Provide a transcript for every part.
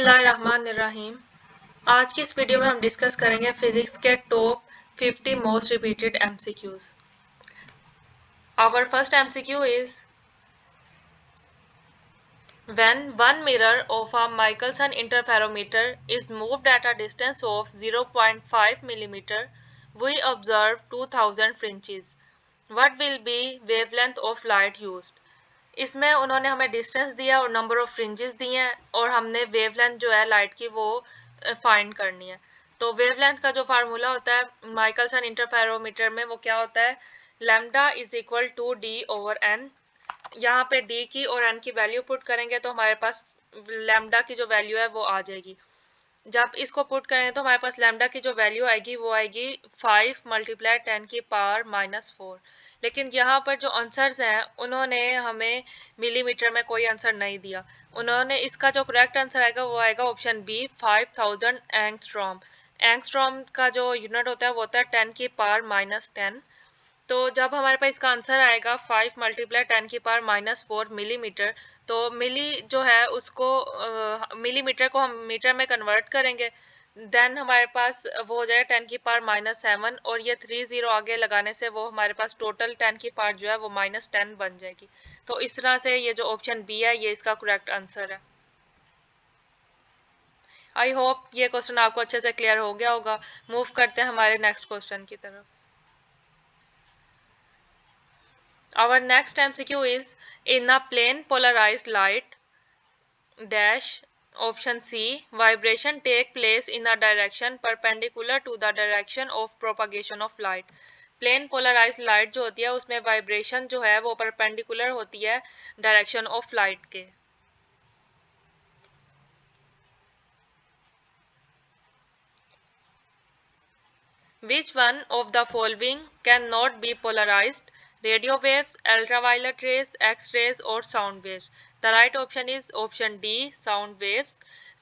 बिस्मिल्लाहिर्रहमानिर्रहीम। आज की इस वीडियो में हम डिस्कस करेंगे फिजिक्स के top 50 most repeated MCQs. Our first MCQ is when one mirror of a Michelson interferometer is moved at a distance of 0.5 millimeter, we observe 2000 fringes. What will be wavelength of light used? इसमें उन्होंने हमें distance दिया और number of fringes दिए हैं और हमने wavelength जो है लाइट की वो फाइंड करनी है। तो वेवलेंथ का जो फार्मूला होता है माइकलसन इंटरफेरोमीटर में वो क्या होता है, lambda is equal to d over n. यहाँ पे डी की और एन की वैल्यू पुट करेंगे तो हमारे पास लैम्डा की जो वैल्यू है वो आ जाएगी। जब इसको पुट करेंगे तो हमारे पास लैम्डा की जो वैल्यू आएगी वो आएगी 5 मल्टीप्लाई 10 की पावर -4। लेकिन यहाँ पर जो आंसर्स हैं उन्होंने हमें मिलीमीटर में कोई आंसर नहीं दिया। उन्होंने इसका जो करेक्ट आंसर आएगा वो आएगा ऑप्शन बी 5000 एंगस्ट्रॉम। एंगस्ट्रॉम का जो यूनिट होता है वो होता है 10 की पावर -10। तो जब हमारे पास इसका आंसर आएगा 5 मल्टीप्लाई 10 की पावर -4 मिलीमीटर, तो मिली जो है उसको मिलीमीटर को हम मीटर में कन्वर्ट करेंगे, देन हमारे पास वो हो जाएगा 10 की पावर -7 और ये 30 आगे लगाने से वो हमारे पास टोटल 10 की पावर जो है वो -10 बन जाएगी। तो इस तरह से ये जो ऑप्शन बी है ये इसका करेक्ट आंसर है। आई होप ये क्वेश्चन आपको अच्छे से क्लियर हो गया होगा। मूव करते हैं हमारे नेक्स्ट क्वेश्चन की तरफ। Our next MCQ is in a plane polarized light dash option C, vibration take place in a direction perpendicular to the direction of propagation of light। Plane polarised light जो होती है उसमें vibration जो है वो perpendicular होती है direction of light के। Which one of the following cannot be polarized? Radio waves, ultraviolet rays, X-rays or sound waves? The right option is option D, sound waves।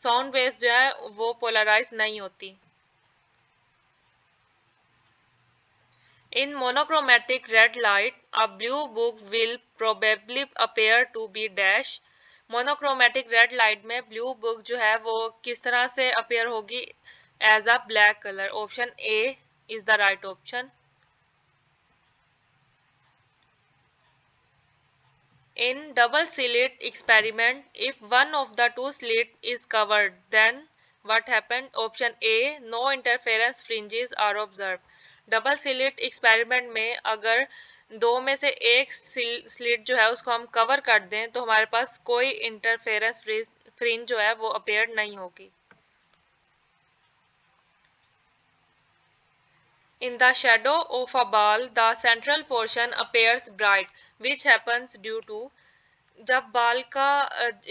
Sound waves जो है वो polarized नहीं होती। In monochromatic red light, a blue book will probably appear to be dash। Monochromatic red light में blue book जो है वो किस तरह से अपेयर होगी, as a black colour. Option A is the right option। In double slit experiment, if one of the two slit is covered, then what happened? Option A, no interference fringes are observed। Double slit experiment में अगर दो में से एक slit जो है उसको हम कवर कर दें तो हमारे पास कोई इंटरफेरेंस फ्रिंज जो है वो अपेयर नहीं होगी। In the shadow of a ball, the central portion appears bright, which happens due to। जब बाल का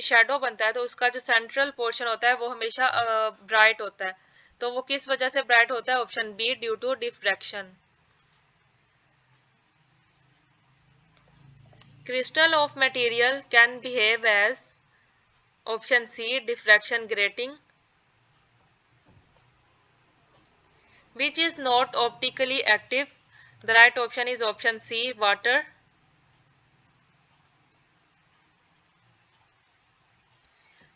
शेडो बनता है तो उसका जो सेंट्रल पोर्शन होता है वो हमेशा ब्राइट होता है। तो वो किस वजह से ब्राइट होता है? Option B, due to diffraction. Crystal of material can behave as option C, diffraction grating. Which is not optically active? The right option is option C, water।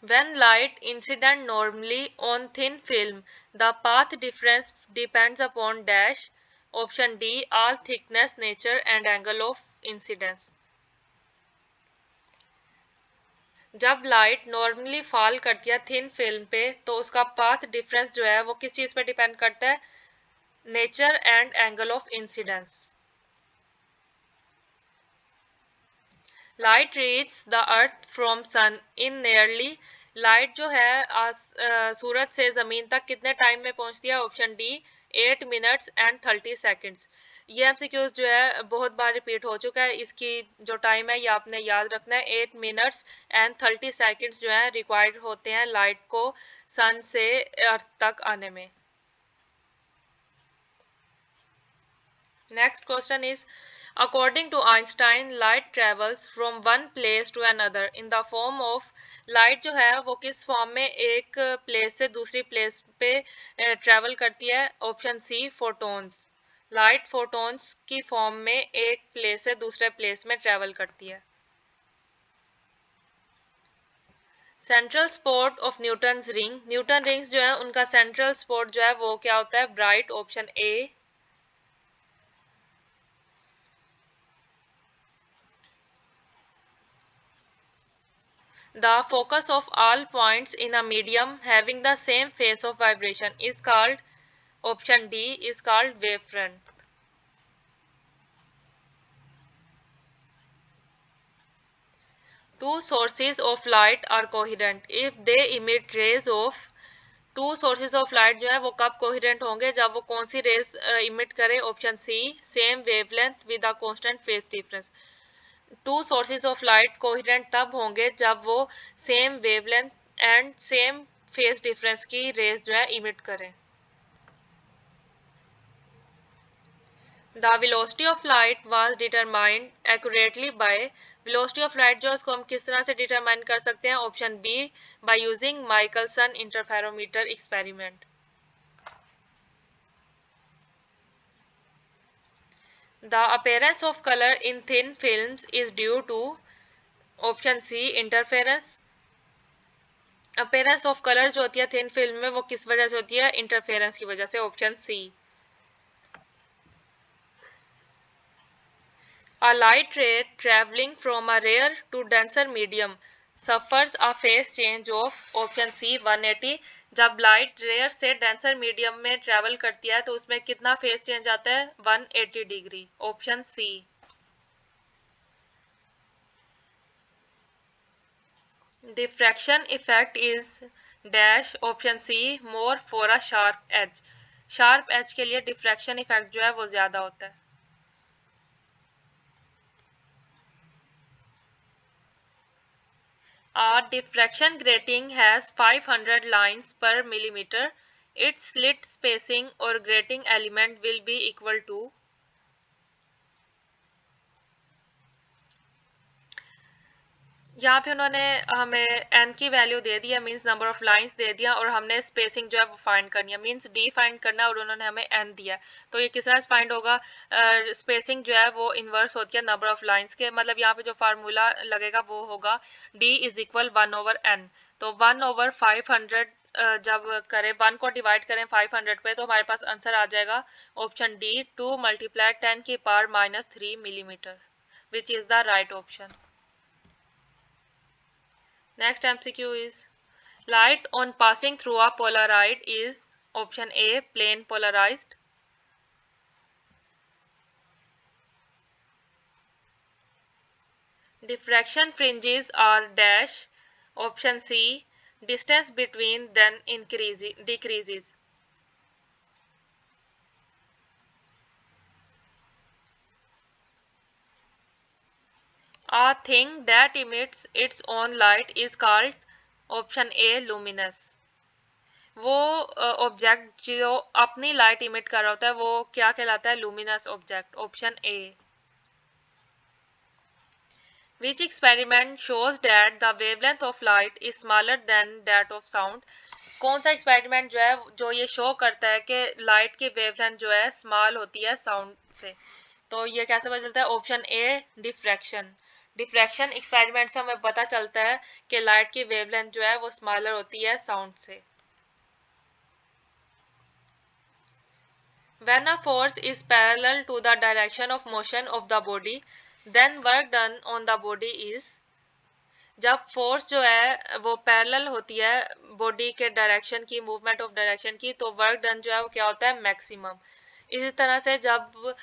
When light incident normally on thin film, the path difference depends upon dash। Option D, all thickness, nature and angle of incidence। जब light normally fall करती है thin film पे तो उसका path difference जो है वो किस चीज पे डिपेंड करता है? Nature and angle of incidence. Light reach the earth from sun in nearly. Light जो है सूरज से जमीन तक कितने टाइम में पहुंचती है? Option D, 8 minutes and 30 seconds. ये एमसीक्यूज जो है बहुत बार रिपीट हो चुका है, इसकी जो टाइम है ये आपने याद रखना है। 8 मिनट्स एंड 30 सेकेंड्स जो है रिक्वायर्ड होते हैं लाइट को सन से अर्थ तक आने में। Next question is according to Einstein, light travels from one place to another in the form of। light जो है वो किस फॉर्म में एक प्लेस से दूसरी प्लेस पे ट्रेवल करती है? Option C, photons. Light photons की फॉर्म में एक प्लेस से दूसरे प्लेस में ट्रेवल करती है। Central spot of Newton's ring, Newton rings जो है उनका सेंट्रल स्पॉट जो है वो क्या होता है? Bright, option A. The focus of all points in a medium having the same phase of vibration is called, option D, is called wavefront. Two sources of light are coherent if they emit rays of, two sources of light जो है वो कब coherent होंगे? जब वो कौन सी rays emit करे? Option C, same wavelength with a constant phase difference. Two sources of light coherent तब होंगे जब वो same wavelength and same phase difference की रेज जो है इमिट करें। The velocity of light was determined accurately by, velocity of light जो है उसको हम किस तरह से डिटरमाइन कर सकते हैं? Option B, by using Michelson interferometer experiment. The appearance of color in thin films is due to, option C, interference. appearance of color जो होती है थिन फिल्म में वो किस वजह से होती है? इंटरफेरेंस की वजह से, option C. A light ray traveling from a rare to denser medium suffers a phase change of, option C, 180। जब लाइट रेयर से डेंसर मीडियम में ट्रेवल करती है तो उसमें कितना फेज चेंज आता है? 180 degree, option C. Diffraction effect is dash, option C, more for a sharp edge। Sharp edge के लिए डिफ्रैक्शन इफेक्ट जो है वो ज्यादा होता है। A diffraction grating has 500 lines per millimeter. Its slit spacing or grating element will be equal to, यहाँ पे उन्होंने हमें n की वैल्यू दे दिया, मींस नंबर ऑफ लाइंस दे दिया, और हमने स्पेसिंग जो है वो फाइंड करनी है, मींस d फाइंड करना है, और उन्होंने हमें n दिया। तो ये किस तरह से फाइंड होगा? स्पेसिंग जो है वो इन्वर्स होती है नंबर ऑफ लाइंस के, मतलब यहाँ पे जो फार्मूला लगेगा वो होगा d इज इक्वल 1/n। तो 1/500 जब करें 1 को डिवाइड करें 500 पे तो हमारे पास आंसर आ जाएगा option D, 2 × 10⁻³ millimetre, which is the right option. Next MCQ is, light on passing through a polaroid is, option A, plane polarized। Diffraction fringes are dash, option C, distance between them decreases। A thing that emits its own light is called, option A, luminous। वो object जो अपनी light emit कर रहा होता है वो क्या कहलाता है? Luminous object, option A. Which experiment shows that the wavelength of light is smaller than that of sound? कौन सा एक्सपेरिमेंट जो है जो ये शो करता है कि लाइट की वेवलेंथ जो है स्मॉल होती है साउंड से? तो ये कैसे पता चलता है? ऑप्शन ए, डिफ्रैक्शन। डिफ्रैक्शन एक्सपेरिमेंट से हमें पता चलता है कि लाइट की वेवलेंथ जो है वो स्मॉलर होती है साउंड से। When a force is parallel to the direction of motion of the body, then work done on the body is, जब फोर्स जो है वो पैरेलल होती है बॉडी के डायरेक्शन की, मूवमेंट ऑफ डायरेक्शन की, तो वर्क डन जो है वो क्या होता है? मैक्सिमम। इसी तरह से जब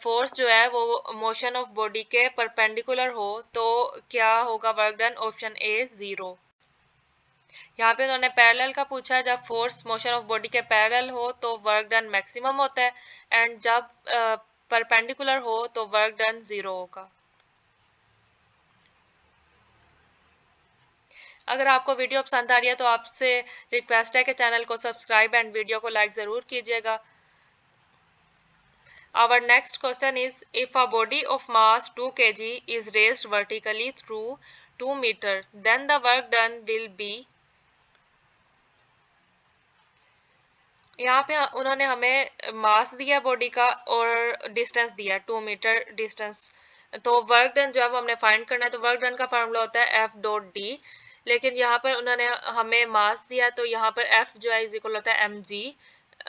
फोर्स जो है वो मोशन ऑफ बॉडी के परपेंडिकुलर हो तो क्या होगा वर्क डन? Option A, 0। यहाँ पे उन्होंने पैरेलल का पूछा है, जब फोर्स मोशन ऑफ बॉडी के पैरेलल हो तो वर्क डन मैक्सिमम होता है, एंड जब परपेंडिकुलर हो तो वर्क डन 0 होगा। अगर आपको वीडियो पसंद आ रही है तो आपसे रिक्वेस्ट है कि चैनल को सब्सक्राइब एंड वीडियो को लाइक ज़रूर कीजिएगा। Our next question is, if a body of mass 2 kg is raised vertically through 2 meter, then the work done will be, यहाँ पे उन्होंने हमें मास दिया बॉडी का और डिस्टेंस दिया 2 मीटर डिस्टेंस, तो वर्क डन जो है वो हमने फाइंड करना है। तो वर्क डन का फार्मूला होता है F.D, लेकिन यहाँ पर उन्होंने हमें मास दिया, तो यहाँ पर F जो है इज इक्वल होता है mg।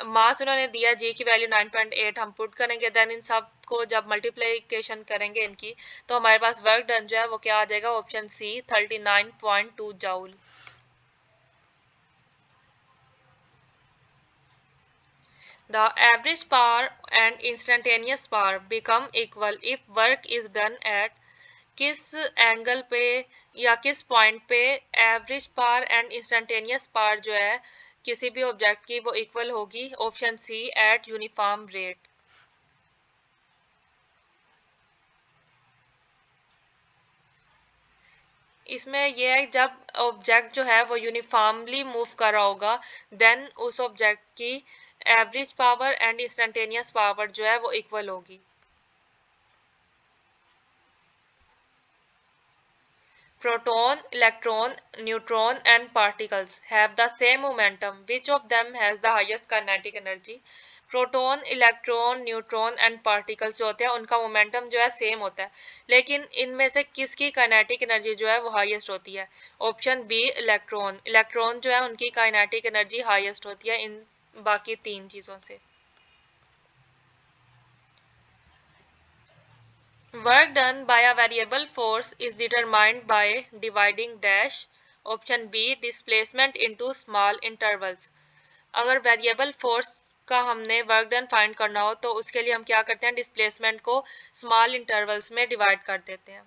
मास उन्होंने दिया, g की वैल्यू 9.8 हम पुट करेंगे, देन इन सब को जब मल्टीप्लिकेशन करेंगे इनकी, तो हमारे पास वर्क डन जो है वो क्या आ जाएगा, option C 39.2 joule. The average power and instantaneous power become equal if work is done at किस एंगल पे या किस पॉइंट पे average power and instantaneous power जो है किसी भी ऑब्जेक्ट की वो इक्वल होगी, option C at uniform rate. इसमें यह है जब ऑब्जेक्ट जो है वो यूनिफॉर्मली मूव कर रहा होगा, देन उस ऑब्जेक्ट की average power and instantaneous power जो है वो इक्वल होगी। Proton, electron, neutron and particles have the same momentum. Which of them has the highest kinetic energy? Proton, electron, neutron and particles जो होते हैं उनका मोमेंटम जो है सेम होता है, लेकिन इनमें से किसकी काइनेटिक एनर्जी जो है वो हाईएस्ट होती है? Option B electron. इलेक्ट्रॉन जो है उनकी काइनेटिक एनर्जी हाईएस्ट होती है इन बाकी तीन चीज़ों से। Work done by a variable force is determined by dividing dash, option B displacement into small intervals। अगर वेरिएबल फोर्स का हमने वर्क डन फाइंड करना हो तो उसके लिए हम क्या करते हैं, डिस्प्लेसमेंट को स्मॉल इंटरवल्स में डिवाइड कर देते हैं।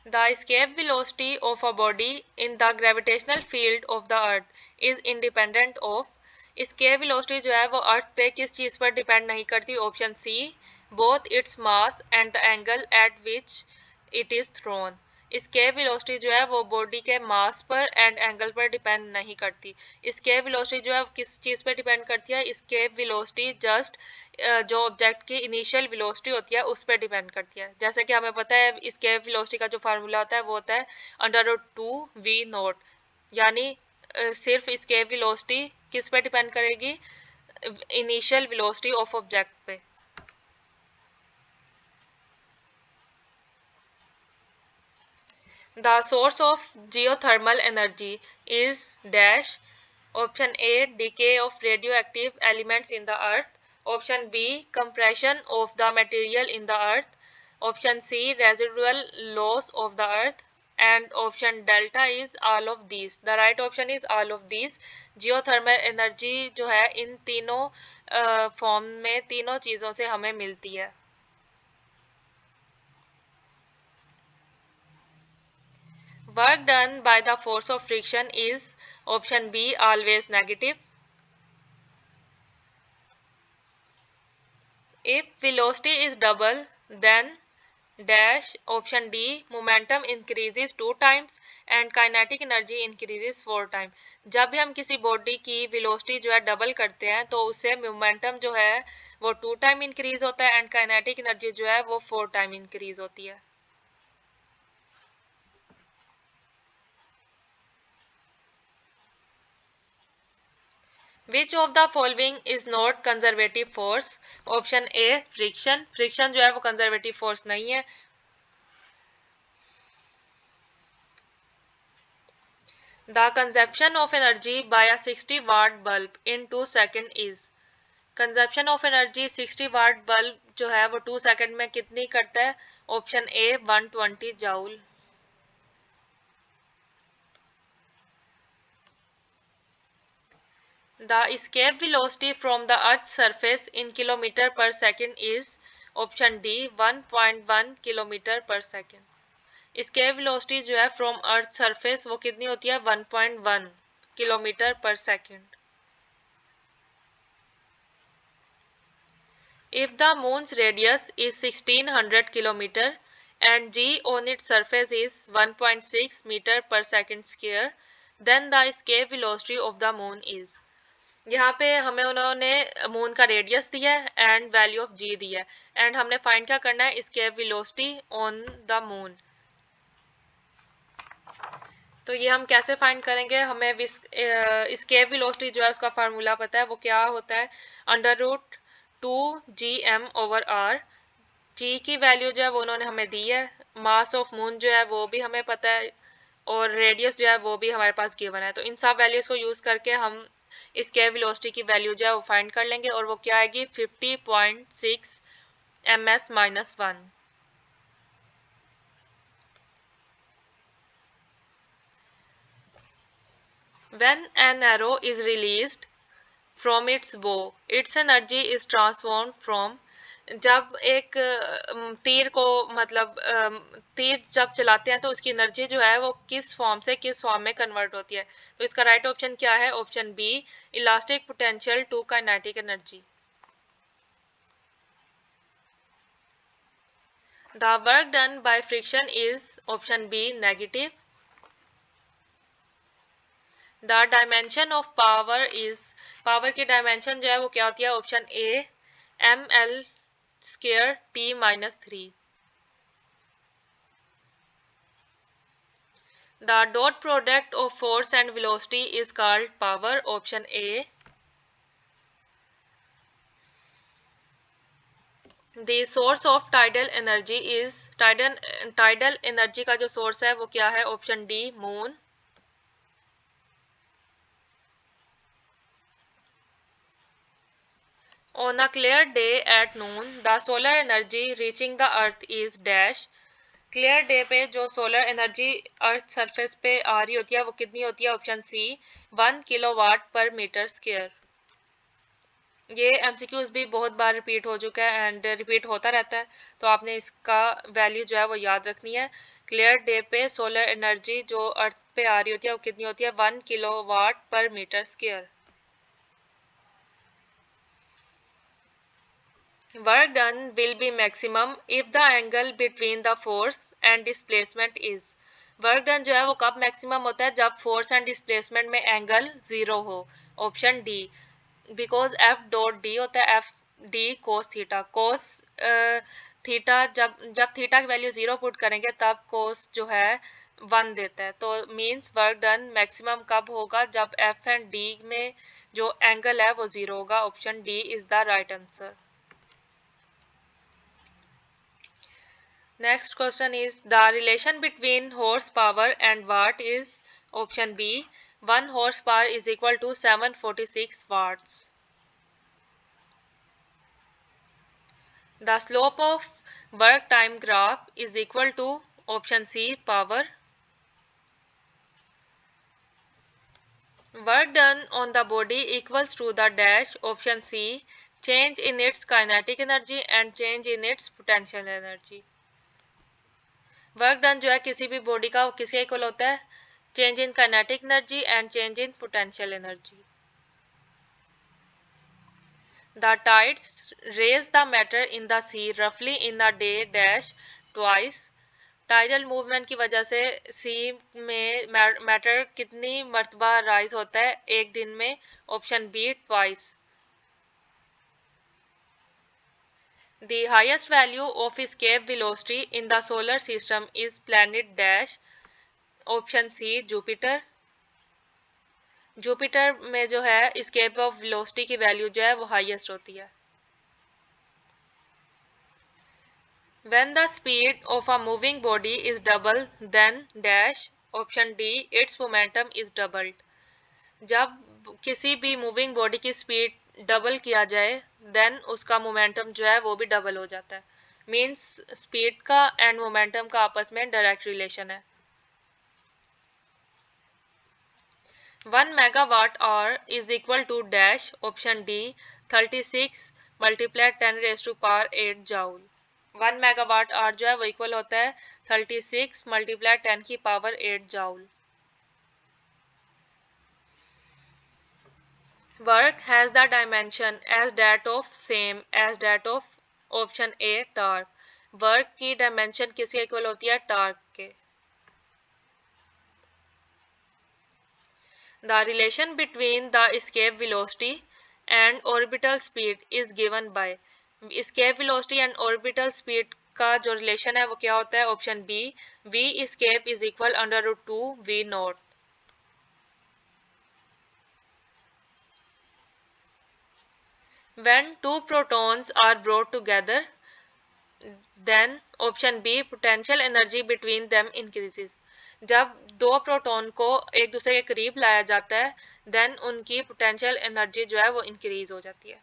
The escape velocity of a body in the gravitational field of the earth is independent of। escape velocity जो है वो अर्थ पे किस चीज पर डिपेंड नहीं करती, option C both its mass and the angle at which it is thrown. escape velocity जो है वो बॉडी के मास पर एंड एंगल पर डिपेंड नहीं करती। escape velocity जो है किस चीज पर डिपेंड करती है, escape velocity जस्ट जो ऑब्जेक्ट की इनिशियल वेलोसिटी होती है उस पर डिपेंड करती है। जैसे कि हमें पता है escape velocity का जो फार्मूला होता है वो होता है √2v0, यानी सिर्फ escape velocity किस पे डिपेंड करेगी, इनिशियल वेलोसिटी ऑफ ऑब्जेक्ट पे। The source of geothermal energy is dash, option A decay of radioactive elements in the earth, option B compression of the material in the earth, option C residual loss of the earth and option delta is all of these। The right option is all of these। geothermal energy जो है इन तीनों form में तीनों चीज़ों से हमें मिलती है। Work done by the force of friction is option B always negative। If velocity is double then dash, option D momentum increases 2 times and kinetic energy increases 4 times। जब भी हम किसी बॉडी की वेलोसिटी जो है डबल करते हैं तो उससे मोमेंटम जो है वो 2 टाइम इंक्रीज होता है एंड काइनेटिक एनर्जी जो है वो 4 टाइम इंक्रीज होती है। Which of the following is not conservative force? Option A friction. Friction जो है वो कंजर्वेटिव फोर्स नहीं है। The consumption of energy by a 60 watt bulb in 2 seconds is। Consumption of energy 60 watt bulb जो है वो 2 सेकंड में कितनी करता है, option A 120 joule. The escape velocity from the earth's surface in kilometer per second is option D 1.1 kilometre पर second. escape velocity जो है from earth surface वो कितनी होती है, 1.1 किलोमीटर पर second. If the moon's radius is 1600 kilometer and g on its surface is 1.6 meter per second square, then the escape velocity of the moon is। यहाँ पे हमें उन्होंने मून का रेडियस दिया है एंड वैल्यू ऑफ जी दिया है एंड हमने फाइंड क्या करना है, escape velocity on the moon. तो ये हम कैसे फाइंड करेंगे, हमें escape velocity जो है उसका फार्मूला पता है, वो क्या होता है, √2 gm/r टी की वैल्यू जो है वो उन्होंने हमें दी है, मास ऑफ मून जो है वो भी हमें पता है, और रेडियस जो है वो भी हमारे पास गिवन है। तो इन सब वैल्यूज को यूज करके हम इसके वेलोसिटी की वैल्यू जो है वो फाइंड कर लेंगे, और वो क्या आएगी 50.6 ms-1। When an arrow is released from its bow, its energy is transformed from, जब एक तीर को मतलब तीर जब चलाते हैं तो उसकी एनर्जी जो है वो किस फॉर्म से किस फॉर्म में कन्वर्ट होती है। तो इसका राइट ऑप्शन क्या है? Option B, elastic potential to kinetic energy. The work done by friction is option B, negative. The dimension of power is, power की डायमेंशन जो है वो क्या होती है? Option A, ml square t minus 3. The dot product of force and velocity is called power, option A. The source of tidal energy is, tidal energy का जो source है वो क्या है? Option D, moon. On a clear day at noon, the solar energy reaching the earth is dash. Clear day पे जो solar energy earth surface पे आ रही होती है वो कितनी होती है? ऑप्शन सी, 1 किलोवाट पर मीटर स्क्वायर। ये एमसीक्यूज भी बहुत बार रिपीट हो चुका है एंड रिपीट होता रहता है, तो आपने इसका वैल्यू जो है वो याद रखनी है। क्लियर डे पे सोलर एनर्जी जो अर्थ पे आ रही होती है वो कितनी होती है? 1 किलोवाट पर metre square. Work done will be maximum if the angle between the force and displacement is, work done जो है वो कब मैक्सिमम होता है? जब फोर्स एंड डिस्प्लेसमेंट में एंगल 0 हो। Option D, because F dot D होता है F d cos theta. Cos theta, जब थीटा की वैल्यू 0 पुट करेंगे तब कोस जो है 1 देता है। तो मीन्स वर्क डन मैक्सिमम कब होगा? जब एफ एंड डी में जो एंगल है वो 0 होगा। Option D is the right answer. Next question is, the relation between horsepower and watt is, option B, 1 horsepower is equal to 746 watts. The slope of work time graph is equal to, option C, power. Work done on the body equals to the dash, option C, change in its kinetic energy and change in its potential energy. Work done जो है किसी भी body का वो किसके equal होता है? Change in kinetic energy and change in potential energy. The tides raise the matter in the sea रफली in a day dash twice. Tidal movement की वजह से सी में मैटर कितनी मर्तबा राइज होता है एक दिन में? Option B, twice. The highest value of escape velocity in the solar system is planet dash, option C, Jupiter. Jupiter में जो है escape of velocity की वैल्यू जो है वो हाईएस्ट होती है। When the speed of a moving body is double then dash, option D, its momentum is doubled। जब किसी भी मूविंग बॉडी की स्पीड डबल किया जाए देन उसका मोमेंटम जो है वो भी डबल हो जाता है। मीन्स स्पीड का एंड मोमेंटम का आपस में डायरेक्ट रिलेशन है। 1 megawatt hour is equal to dash, option D, 36 multiplied 10 raised to power 8 joule। 1 megawatt hour जो है वो इक्वल होता है 36 multiplied 10 की power 8 joule। Work has the dimension as that of same as that of, option A, torque। Work की dimension किसके equal होती है? टॉर्क के। The relation between the escape velocity and orbital speed is given by, escape velocity and orbital speed का जो relation है वो क्या होता है? Option B, v escape is equal under root 2 v naught। When two protons are brought together, then option B, potential energy between them increases. जब दो proton को एक दूसरे के करीब लाया जाता है देन उनकी पोटेंशियल एनर्जी जो है वो इंक्रीज हो जाती है।